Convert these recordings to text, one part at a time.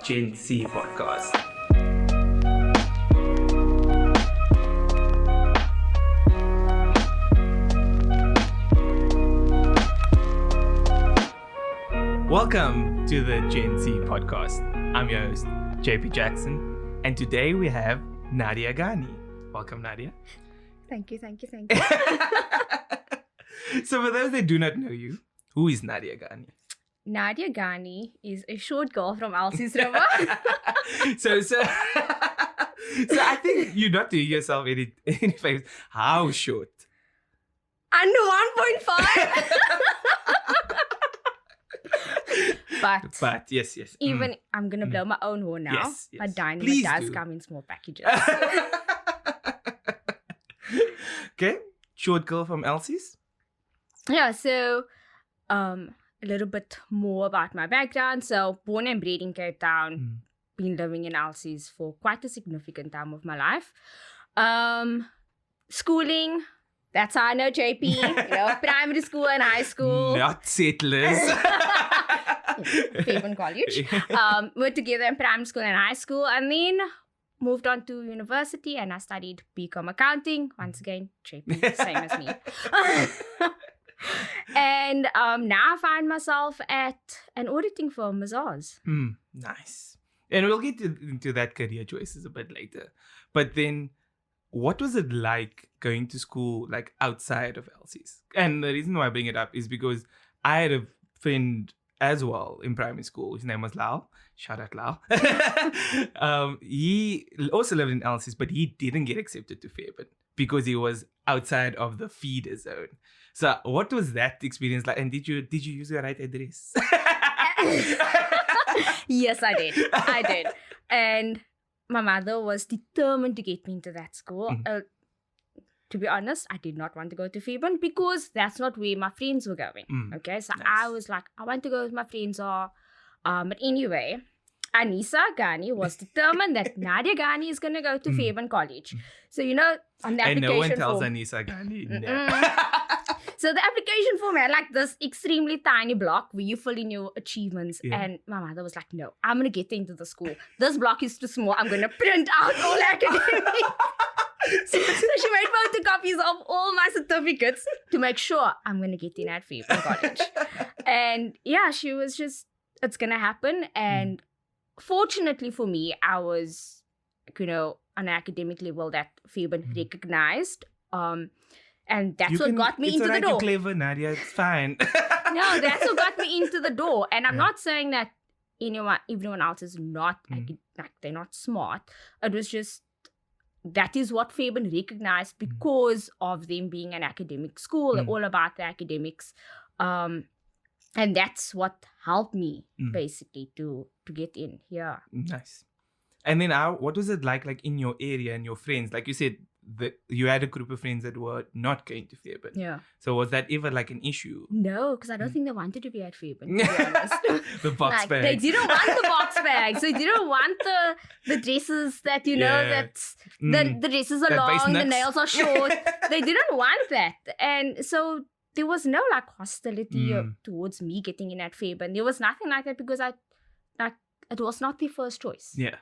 GenC podcast. Welcome to the GenC podcast. I'm your host, JP Jackson, and today we have Nadia Ganie. Welcome, Nadia. Thank you. So for those that do not know you, who is Nadia Ganie? Nadia Ganie is a short girl from Elsie's River. So I think you're not doing yourself any favors. How short? Under 1.5. But Yes. even I'm going to blow my own horn now. Yes. But dynamite Please does do. come in small packages. Okay, short girl from Elsie's. Yeah, so a little bit more about my background. So born and bred in Cape Town, been living in Elsie's for quite a significant time of my life. Schooling, that's how I know JP, primary school and high school. Not settlers. Fairbairn College. We're together in primary school and high school, and then moved on to university and I studied BCom accounting. Once again, JP, same as me. And now I find myself at an auditing firm, Mazars. Nice. And we'll get into that career choices a bit later. But then, what was it like going to school like outside of Elsie's? And the reason why I bring it up is because I had a friend as well in primary school. His name was Lau. Shout out Lau. He also lived in Elsie's, but he didn't get accepted to Fairbairn because he was outside of the feeder zone. So what was that experience like? And did you use your right address? Yes, I did. And my mother was determined to get me into that school. To be honest, I did not want to go to Fairbairn because that's not where my friends were going. Okay, so nice. I was like, I want to go where my friends are. But anyway, Anissa Ganie was determined that Nadia Ganie is going to go to Fairbairn College. So, on the application And no one tells form, Anissa Ganie. No. So the application form had like this extremely tiny block where you fill in your achievements. Yeah. And my mother was like, no, I'm going to get into the school. This block is too small. I'm going to print out all academic. So she made photocopies of all my certificates to make sure I'm going to get in at Fairbairn College. And yeah, she was just, it's going to happen. And fortunately for me, I was, on an academic level that Fairbairn recognized. And that's what got me into the door. You're clever, Nadia. It's fine. No, that's what got me into the door. And I'm not saying that everyone else is not, like they're not smart. It was just, that is what Fairbairn recognized because of them being an academic school, all about the academics. And that's what helped me basically to get in here. Nice. And then what was it like in your area and your friends? Like you said, you had a group of friends that were not going to Fairbairn. Yeah. So was that ever like an issue? No, because I don't think they wanted to be at Fairbairn, to be honest. The box bag. They didn't want the box bags. They didn't want the dresses that, that's the dresses are long, the nails are short. They didn't want that. And so there was no hostility towards me getting in at Fairbairn. There was nothing like that because it was not their first choice. Yeah.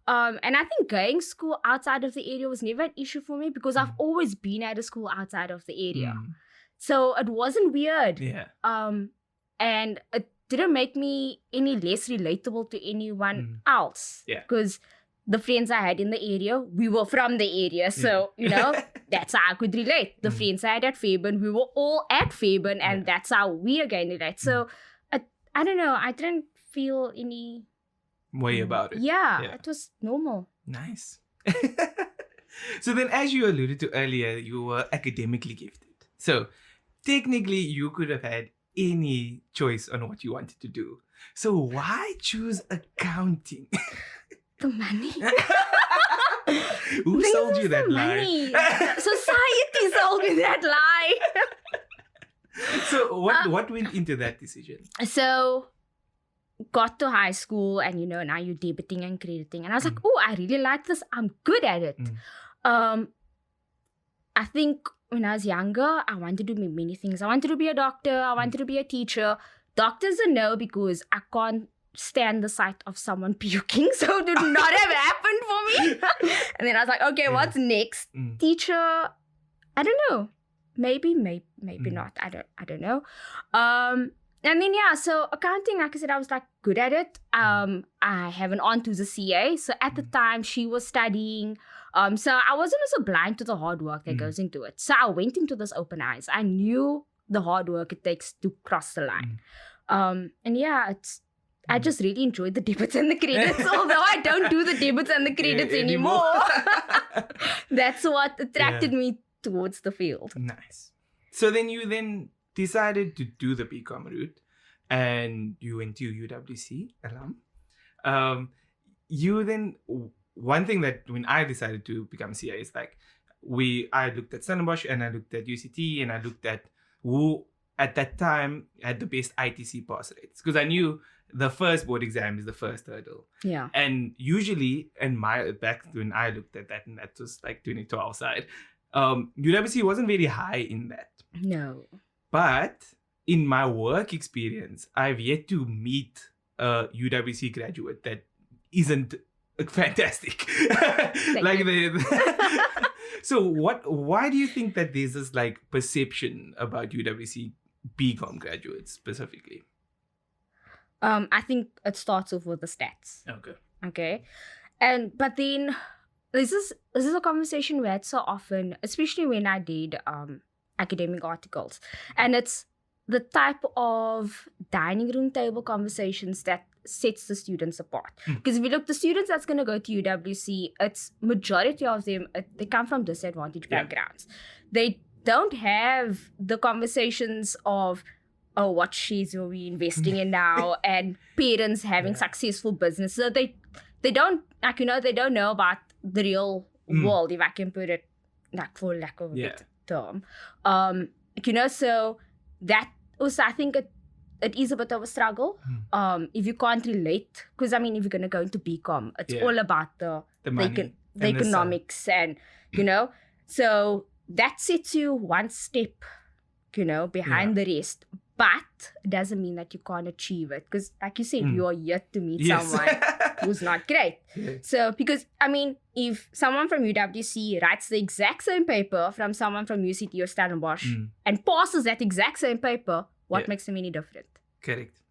And I think going school outside of the area was never an issue for me because I've always been at a school outside of the area. So it wasn't weird. Yeah. And it didn't make me any less relatable to anyone else. Yeah. Because the friends I had in the area, we were from the area. So, that's how I could relate. The friends I had at Fairbairn, we were all at Fairbairn and that's how we are going to relate. So, I don't know. I didn't feel any way about it. Yeah, it was normal. Nice. So then, as you alluded to earlier, you were academically gifted. So technically, you could have had any choice on what you wanted to do. So why choose accounting? The money. Who sold you that money. lie? Society sold me that lie. So what went into that decision? So got to high school and now you're debiting and crediting and I was like, oh, I really like this, I'm good at it. I think when I was younger I wanted to do many things. I wanted to be a doctor, I wanted to be a teacher. Doctors a no because I can't stand the sight of someone puking, so it would not have happened for me. And then I was like, okay, what's next? Teacher, I don't know. Maybe not. I don't know. And then so accounting, like I said, I was like good at it. I have an aunt who's a CA, so at the time she was studying. So I wasn't also blind to the hard work that goes into it. So I went into this open eyes. I knew the hard work it takes to cross the line. I just really enjoyed the debits and the credits, although I don't do the debits and the credits anymore. That's what attracted me towards the field. Nice. So then you decided to do the BCom route, and you went to UWC alum. One thing that when I decided to become CA is like, I looked at Stellenbosch and I looked at UCT and I looked at who at that time had the best ITC pass rates, because I knew the first board exam is the first hurdle. Yeah. And usually back when I looked at that, and that was like 2012 side, UWC wasn't very high in that. No. But in my work experience, I've yet to meet a UWC graduate that isn't fantastic. So why do you think that there's this like perception about UWC BCom graduates specifically? I think it starts off with the stats. Okay. But then this is a conversation we had so often, especially when I did academic articles. And it's the type of dining room table conversations that sets the students apart. Because if you look, the students that's going to go to UWC, it's majority of them, they come from disadvantaged backgrounds. They don't have the conversations of, what shares are we investing in now, and parents having successful business. So they don't, they don't know about the real world, if I can put it like for lack of a better term. So that also, I think it is a bit of a struggle. If you can't relate, because if you're going to go into BCom, it's all about the economics and so that sets you one step, behind the rest. But it doesn't mean that you can't achieve it, because like you said, you are yet to meet someone who's not great. So because if someone from UWC writes the exact same paper from someone from UCT or Stellenbosch and passes that exact same paper, what makes them any different? Correct.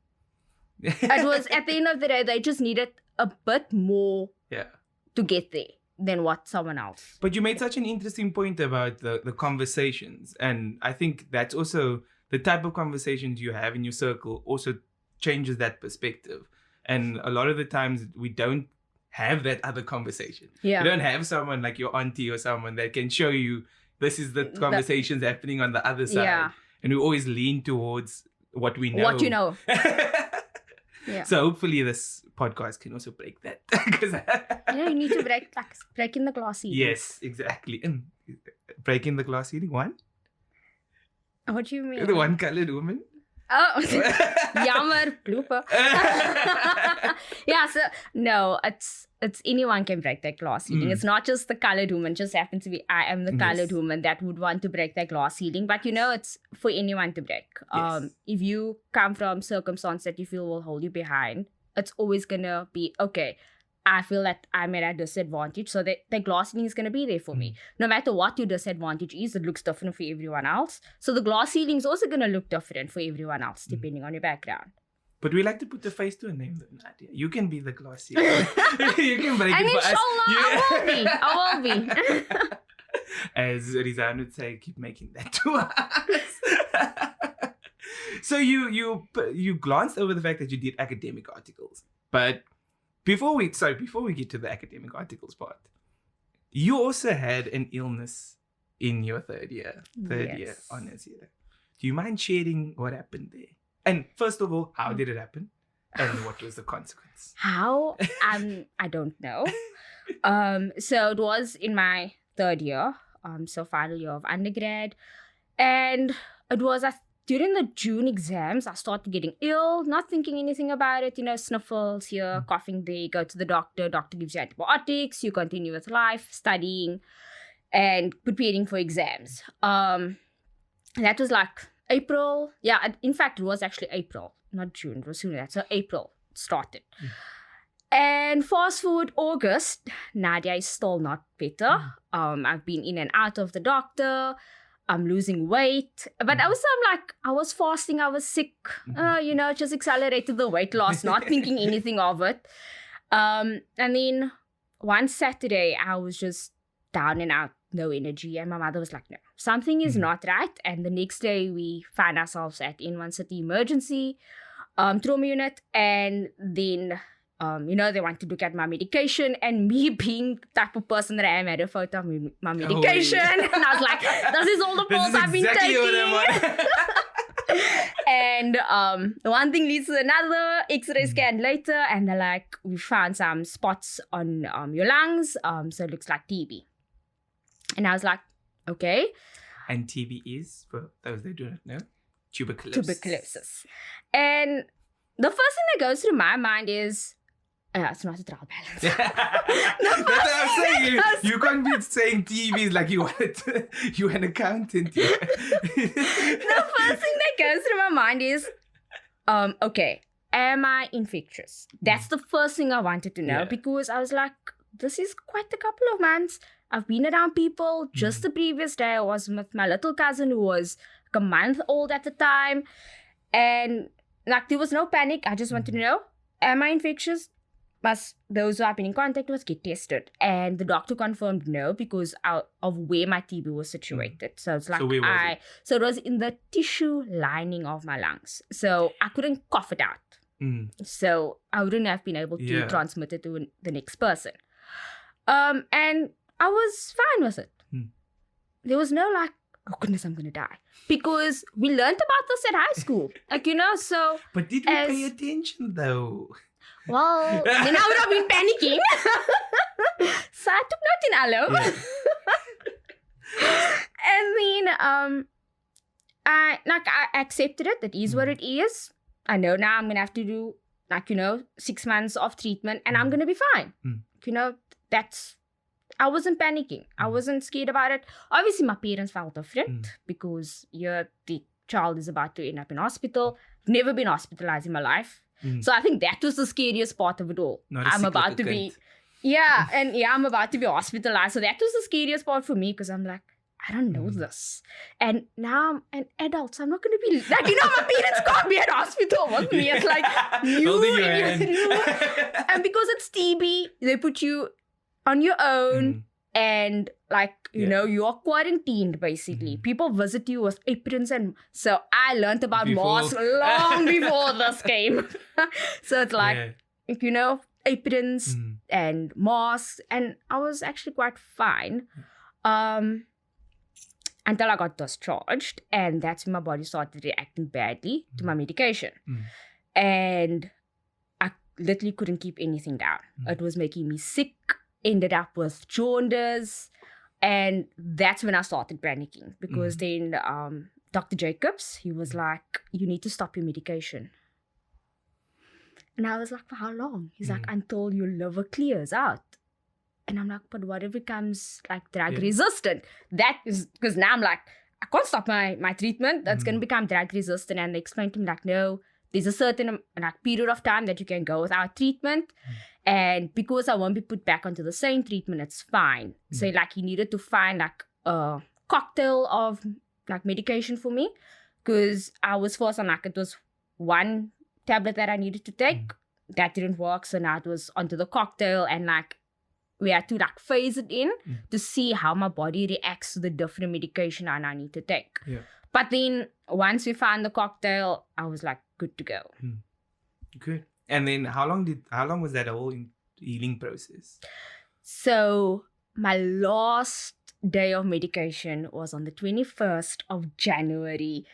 It was at the end of the day, they just needed a bit more to get there than what someone else. But you made such an interesting point about the conversations, and I think that's also the type of conversations you have in your circle also changes that perspective. And a lot of the times we don't have that other conversation. You don't have someone like your auntie or someone that can show you this is the conversations happening on the other side. And we always lean towards what we know. What you know. So hopefully this podcast can also break that. You need to break in the glass ceiling. Yes, exactly. And breaking the glass ceiling, one? What do you mean? The one colored woman? Oh, jammer, blooper. So no, it's anyone can break that glass ceiling. It's not just the colored woman. Just happens to be I am the colored woman that would want to break that glass ceiling. But it's for anyone to break. If you come from circumstance that you feel will hold you behind, it's always gonna be okay. I feel that I'm at a disadvantage, so that the glass ceiling is going to be there for me. No matter what your disadvantage is, it looks different for everyone else. So the glass ceiling is also going to look different for everyone else, depending on your background. But we like to put the face to a name, though, Nadia. You can be the glass ceiling. You can break it for us. I will be. As Rizan would say, keep making that to us. So you glanced over the fact that you did academic articles, but Before we get to the academic articles part, you also had an illness in your third year honors year. Do you mind sharing what happened there? And first of all, how did it happen? And what was the consequence? How? I don't know. So it was in my third year, so final year of undergrad. And it was during the June exams, I started getting ill, not thinking anything about it, sniffles here, coughing there, go to the doctor gives you antibiotics, you continue with life, studying, and preparing for exams. That was like April. Yeah, in fact, it was actually April, not June, it was sooner than that. So April started. And fast forward August, Nadia is still not better. I've been in and out of the doctor. I'm losing weight. But also I was fasting, I was sick. Just accelerated the weight loss, not thinking anything of it. And then one Saturday, I was just down and out, no energy. And my mother was like, no, something is not right. And the next day, we found ourselves at N1 City Emergency trauma unit. And then, they want to look at my medication. And me being the type of person that I am, had a photo of my medication. And I was like, this is all the pills I've been taking. And one thing leads to another, X-ray scan later, and they're like, we found some spots on your lungs, so it looks like TB. And I was like, okay. And TB is, for those that do not know, tuberculosis. And the first thing that goes through my mind is, it's not a trial balance. That's what I'm saying. You can't be saying TB is like you an accountant. The first thing that goes through my mind is, okay, am I infectious? That's the first thing I wanted to know, because I was like, this is quite a couple of months. I've been around people. Just the previous day, I was with my little cousin who was like a month old at the time. And like, there was no panic. I just wanted to know, am I infectious? Must those who I've been in contact with get tested? And the doctor confirmed no, because of where my TB was situated. So it's like, so it was in the tissue lining of my lungs. So I couldn't cough it out. So I wouldn't have been able to transmit it to the next person. And I was fine with it. There was no like, oh goodness, I'm going to die. Because we learned about this at high school. So... But did we pay attention though? Well, then I would have been panicking. So I took note in Alo. And then I accepted it. That is what it is. I know now I'm going to have to do 6 months of treatment and I'm going to be fine. I wasn't panicking. I wasn't scared about it. Obviously, my parents felt different because the child is about to end up in hospital. I've never been hospitalized in my life. So I think that was the scariest part of it all. I'm about to be hospitalized. So that was the scariest part for me, because I'm like, I don't know this. And now I'm an adult, so I'm not going to be like, my parents can't be at hospital with me. It's like, and because it's TB, they put you on your own. And like, you are quarantined basically. People visit you with aprons, and so I learned about masks long before this came. So it's like, aprons and masks, and I was actually quite fine until I got discharged, and that's when my body started reacting badly to my medication. And I literally couldn't keep anything down. It was making me sick. Ended up with jaundice, and that's when I started panicking, because then Dr. Jacobs, he was like, you need to stop your medication. And I was like, for how long? He's like, until your liver clears out. And I'm like, but what if it becomes like drug resistant? That is, because now I'm like, I can't stop my treatment. That's going to become drug resistant. And they explained to me like, no, there's a certain period of time that you can go without treatment. And because I won't be put back onto the same treatment, it's fine. So like, he needed to find like a cocktail of like medication for me, because I was forced on like, it was one tablet that I needed to take. That didn't work. So now it was onto the cocktail, and like we had to like phase it in to see how my body reacts to the different medication I now need to take. But then once we found the cocktail, I was like good to go. Good. And then how long was that whole healing process? So my last day of medication was on the 21st of January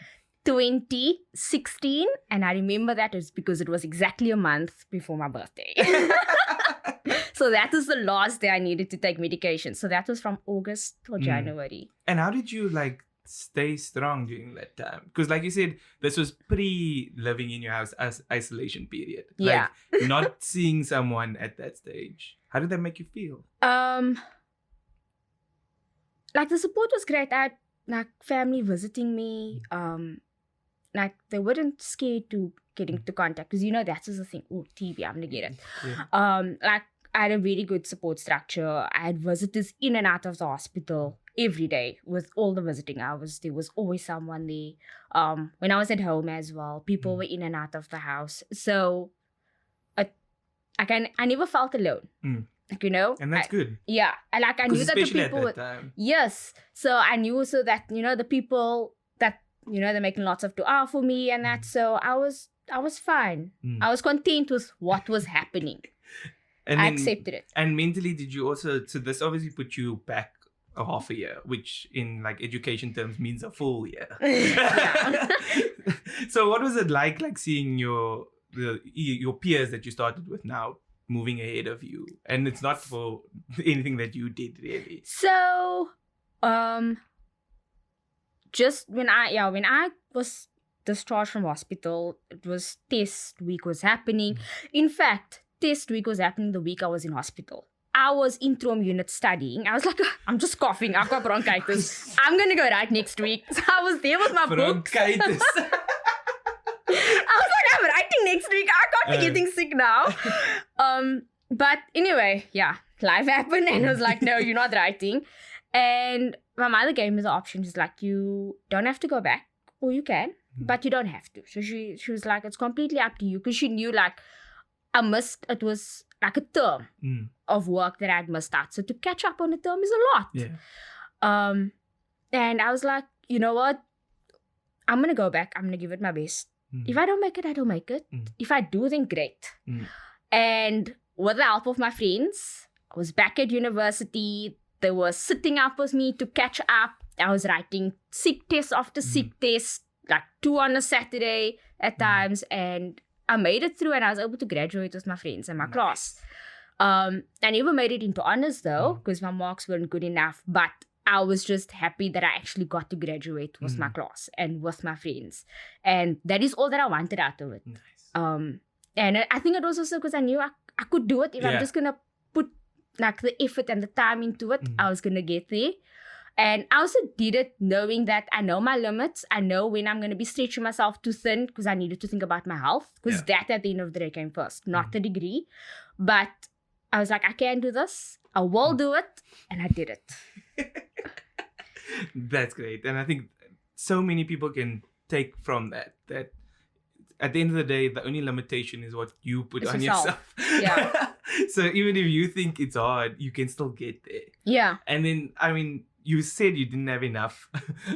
2016. And I remember that is because it was exactly a month before my birthday. So that was the last day I needed to take medication. So that was from August till January. And how did you like stay strong during that time? Because like you said, this was pre-living in your house as isolation period. Yeah. Like not seeing someone at that stage. How did that make you feel? Like the support was great. I had like family visiting me. Like they weren't scared to getting to contact, because that was the thing. Oh, TB, I'm gonna get it. Yeah. Like I had a very good support structure. I had visitors in and out of the hospital every day with all the visiting hours. There was always someone there. When I was at home as well, people were in and out of the house. So I never felt alone. Like, And that's good. Yeah. I knew that the Especially people at that time. Yes. So I knew also that, the people that, they're making lots of dua for me and that. So I was fine. I was content with what was happening. And I then, accepted it. And mentally, did you also, so this obviously put you back a half a year, which in like education terms means a full year. So what was it like seeing your peers that you started with now moving ahead of you? And it's not for anything that you did really. So, just when I was discharged from hospital, it was test week was happening. In fact, test week was happening the week I was in hospital. I was in Trom unit studying. I was like, I'm just coughing. I've got bronchitis. I'm going to go right next week. So I was there with my books. Bronchitis. I was like, I'm writing next week. I can't be getting sick now. But anyway, life happened and I was like, no, you're not writing. And my mother gave me the option. She's like, you don't have to go back, or you can, but you don't have to. So she was like, it's completely up to you, because she knew like it was like a term of work that I'd missed out. So to catch up on a term is a lot. Yeah. And I was like, you know what? I'm going to go back. I'm going to give it my best. If I don't make it, I don't make it. If I do, then great. And with the help of my friends, I was back at university. They were sitting up with me to catch up. I was writing sick test after sick test, like 2 on a Saturday at times. And I made it through and I was able to graduate with my friends in my class. I never made it into honors though, because my marks weren't good enough. But I was just happy that I actually got to graduate with my class and with my friends. And that is all that I wanted out of it. Nice. And I think it was also because I knew I could do it. If I'm just going to put like the effort and the time into it, I was going to get there. And I also did it knowing that I know my limits. I know when I'm going to be stretching myself too thin, because I needed to think about my health. Because that at the end of the day came first, not the degree. But I was like, I can do this. I will do it. And I did it. That's great. And I think so many people can take from that at the end of the day, the only limitation is what you put on yourself. Yeah. So even if you think it's hard, you can still get there. Yeah. And then, I mean, you said you didn't have enough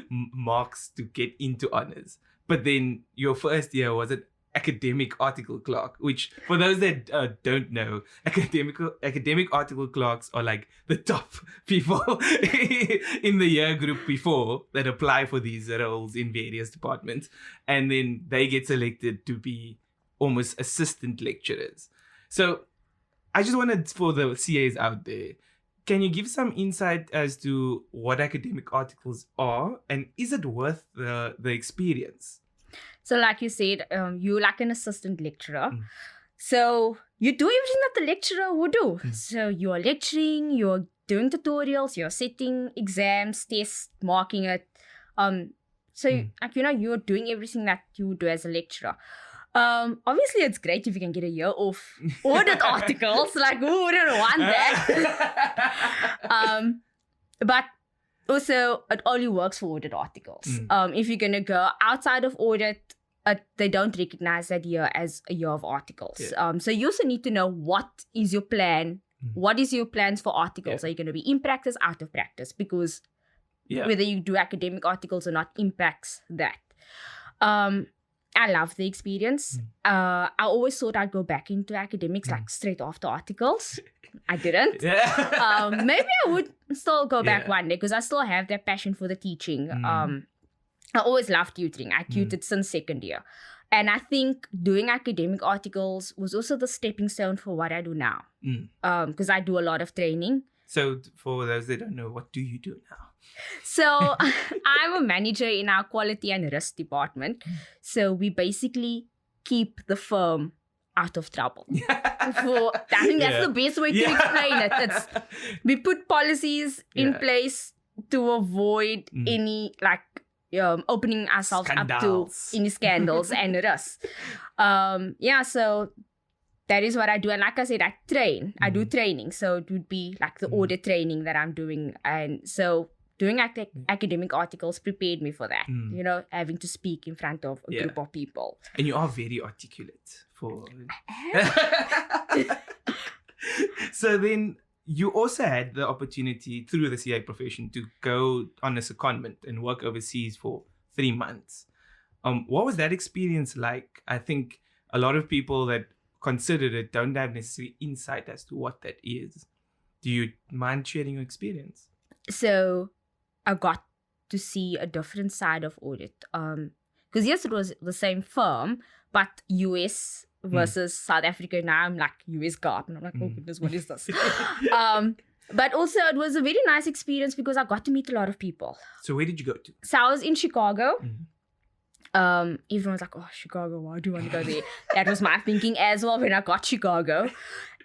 marks to get into honors. But then your first year was an academic article clerk, which for those that don't know, academic article clerks are like the top people in the year group before that apply for these roles in various departments. And then they get selected to be almost assistant lecturers. So I just wanted, for the CAs out there, can you give some insight as to what academic articles are, and is it worth the experience? So like you said, you're like an assistant lecturer. So you do everything that the lecturer would do. So you're lecturing, you're doing tutorials, you're setting exams, tests, marking it. You're doing everything that you would do as a lecturer. Obviously, it's great if you can get a year off audit articles. Like, who wouldn't want that? But also, it only works for audit articles. If you're going to go outside of audit, they don't recognize that year as a year of articles. So you also need to know what is your plan. What is your plans for articles? Are you going to be in practice, out of practice? Because whether you do academic articles or not impacts that. I love the experience. I always thought I'd go back into academics like straight after articles. I didn't. Maybe I would still go back one day, because I still have that passion for the teaching. I always loved tutoring. I tutored since second year. And I think doing academic articles was also the stepping stone for what I do now. Because I do a lot of training. So for those that don't know, what do you do now? So I'm a manager in our quality and risk department. So we basically keep the firm out of trouble. I think that's the best way to explain it. We put policies in place to avoid any opening ourselves up to Scandals. any scandals and rust. So that is what I do. And like I said, I train. I do training. So it would be like the audit training that I'm doing. And so doing academic articles prepared me for that. Having to speak in front of a group of people. And you are very articulate for... So then you also had the opportunity through the CA profession to go on a secondment and work overseas for 3 months. What was that experience like? I think a lot of people that considered it don't have necessarily insight as to what that is. Do you mind sharing your experience? So I got to see a different side of audit. Because yes, it was the same firm, but US versus South Africa. Now I'm like US GAAP, and I'm like, oh goodness, what is this? But also it was a very nice experience because I got to meet a lot of people. So where did you go to? So I was in Chicago. Everyone's like, oh, Chicago, why do you want to go there? That was my thinking as well when I got Chicago.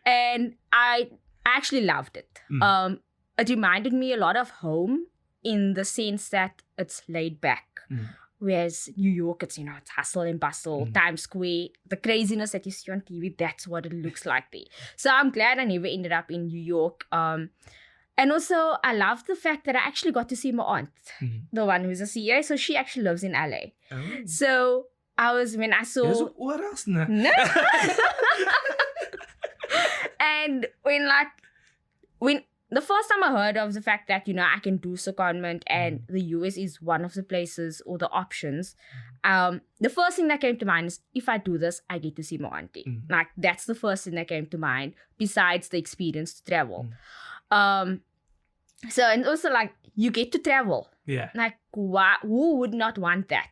And I actually loved it. It reminded me a lot of home in the sense that it's laid back. Whereas New York, it's, it's hustle and bustle, Times Square, the craziness that you see on TV, that's what it looks like there. So I'm glad I never ended up in New York. And also, I love the fact that I actually got to see my aunt, the one who's a CA. So she actually lives in LA. Oh. So when I saw... What else? No. And when the first time I heard of the fact that, I can do secondment and the US is one of the places or the options, the first thing that came to mind is if I do this, I get to see my auntie. Like, that's the first thing that came to mind besides the experience to travel. So, and also like, you get to travel. Yeah. Like, who would not want that?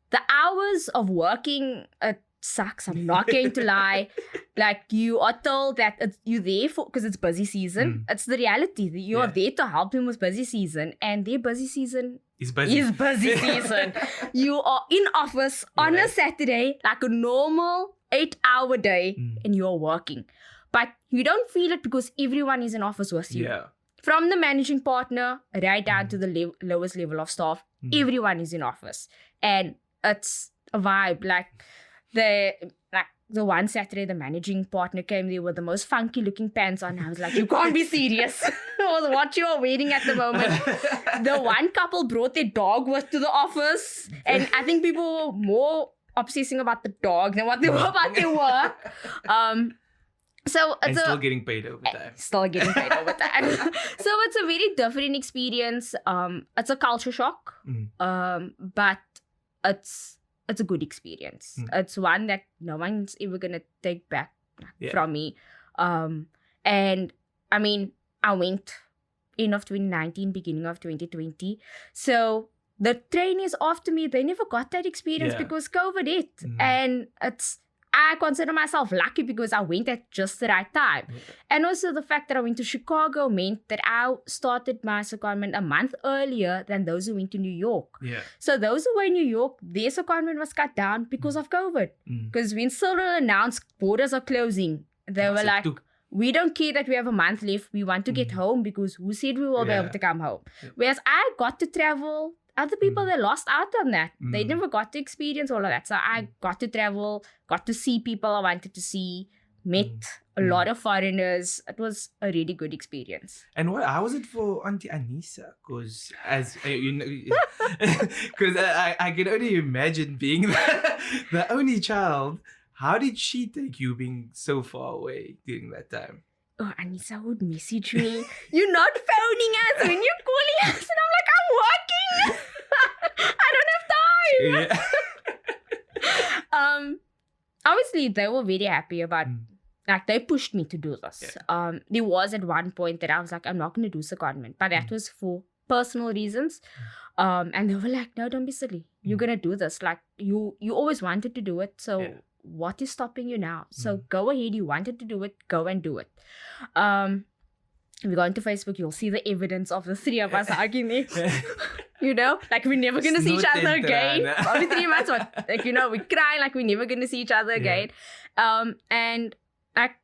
The hours of working, it sucks. I'm not going to lie. Like, you are told that you're there because it's busy season. It's the reality. You are there to help them with busy season, and their busy season is busy season. You are in office on a Saturday, like a normal 8-hour day, and you are working. But you don't feel it because everyone is in office with you. Yeah. From the managing partner right down to the lowest level of staff, everyone is in office. And it's a vibe. Like the one Saturday, the managing partner came there with the most funky looking pants on. I was like, you can't be serious. What you are wearing at the moment. The one couple brought their dog to the office. And I think people were more obsessing about the dog than what they were about their work. So it's still getting paid overtime. So it's a very different experience. It's a culture shock, but it's a good experience. It's one that no one's ever gonna take back from me. And I mean, I went end of 2019, beginning of 2020. So the trainees after me, they never got that experience because COVID hit, and I consider myself lucky because I went at just the right time. And also the fact that I went to Chicago meant that I started my secondment a month earlier than those who went to New York. Yeah. So those who were in New York, their secondment was cut down because of COVID. Because when Cyril announced borders are closing, they were like, we don't care that we have a month left. We want to get home because who said we will be able to come home? Whereas I got to travel. Other people, they lost out on that. They never got to experience all of that. So I got to travel, got to see people I wanted to see, met a lot of foreigners. It was a really good experience. And how was it for Auntie Anissa? Because because I can only imagine being the only child. How did she take you being so far away during that time? Oh, Anissa would message me, you're not phoning us when you're calling us. And I'm like, I'm working. I don't have time. Obviously, they were very happy about, like, they pushed me to do this. There was at one point that I was like, I'm not going to do secondment. But that was for personal reasons. And they were like, no, don't be silly. You're going to do this. Like, you always wanted to do it. So what is stopping you now? So go ahead. You wanted to do it. Go and do it. If you go into Facebook, you'll see the evidence of the three of us arguing. Like we're never going to see each other again. Every 3 months, like, we cry like we're never going to see each other again. And like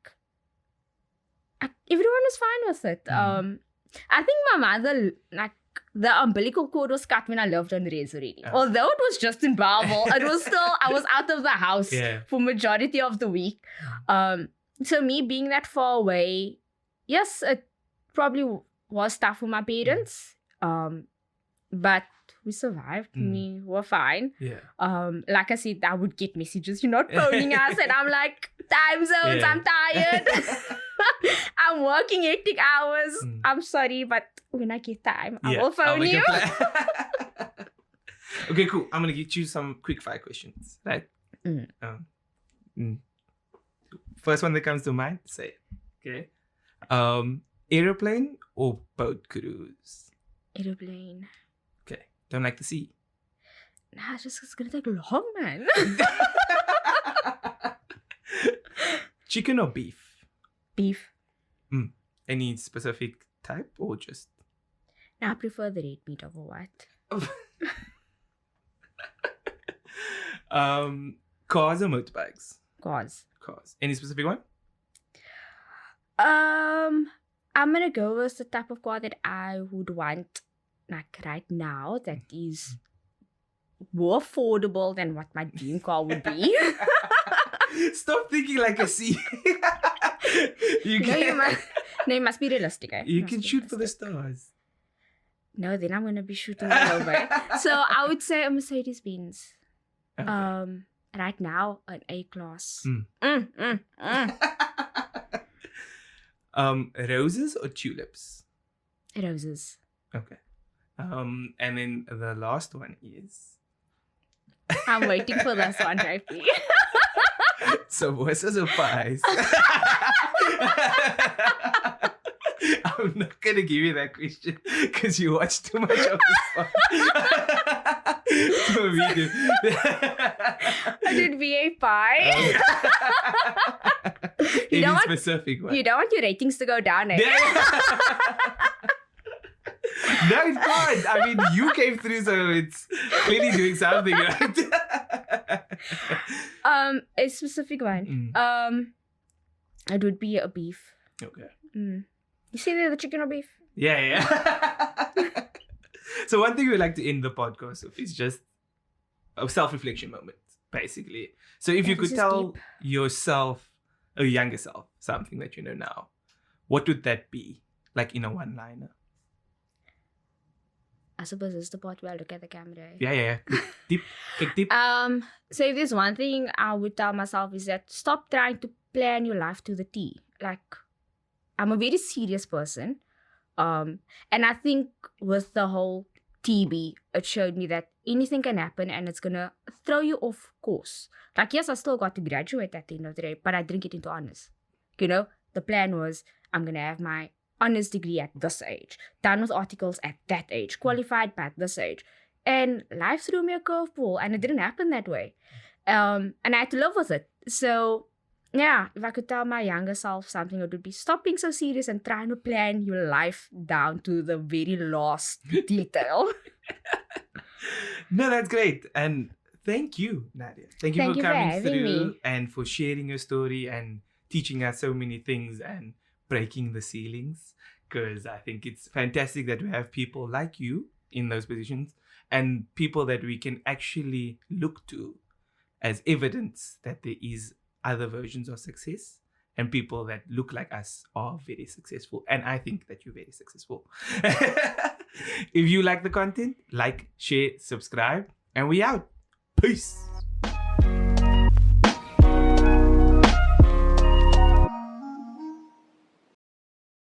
everyone was fine with it. I think my mother, like, the umbilical cord was cut when I lived on Rez already. Oh. Although it was just in Bellville, it was still, I was out of the house for majority of the week. So me being that far away, yes, it probably was tough for my parents. But we survived. We were fine. Like I said, I would get messages, you're not phoning us. And I'm like, time zones, I'm tired. I'm working hectic hours. I'm sorry, but when I get time, I will phone you. Okay, cool. I'm going to get you some quick fire questions, right? First one that comes to mind, say it. Okay. Aeroplane or boat cruise? Aeroplane. Okay. Don't like the sea? Nah, it's going to take long, man. Chicken or beef? Beef. Any specific type or just? Nah, I prefer the red meat over white. Cars or motorbikes? Cars. Any specific one? I'm gonna go with the type of car that I would want, like right now, that is more affordable than what my dream car would be. Stop thinking like a sea. You must be realistic. You can shoot for the stars. No, then I'm gonna be shooting all over. So I would say a Mercedes-Benz. Okay. Right now, an A-class. Roses or tulips? Roses. Okay. And then the last one is... I'm waiting for this one, JP. Samosas or pies? I'm not going to give you that question because you watch too much of this one. So we do. I did be a pie. Any specific one? You don't want your ratings to go down, eh? No, it can't. I mean, you came through, so it's clearly doing something, right? A specific one. It would be a beef. Okay. You see the chicken or beef? Yeah. So one thing we like to end the podcast with is just a self-reflection moment, basically. So if you could tell yourself, or younger self, something that you know now, what would that be? Like in a one-liner. I suppose this is the part where I look at the camera. Yeah. Deep. So if there's one thing I would tell myself is that stop trying to plan your life to the T. Like, I'm a very serious person. And I think with the whole TB, it showed me that anything can happen and it's going to throw you off course. Like, yes, I still got to graduate at the end of the day, but I didn't get into honors. You know, the plan was I'm going to have my honors degree at this age, done with articles at that age, qualified by this age. And life threw me a curveball and it didn't happen that way. And I had to live with it. So, yeah, if I could tell my younger self something, it would be stop being so serious and trying to plan your life down to the very last detail. No, that's great. And thank you, Nadia. Thank you for coming through and for sharing your story and teaching us so many things and breaking the ceilings, because I think it's fantastic that we have people like you in those positions and people that we can actually look to as evidence that there is other versions of success and people that look like us are very successful. And I think that you're very successful. If you like the content, like, share, subscribe, and we out. Peace.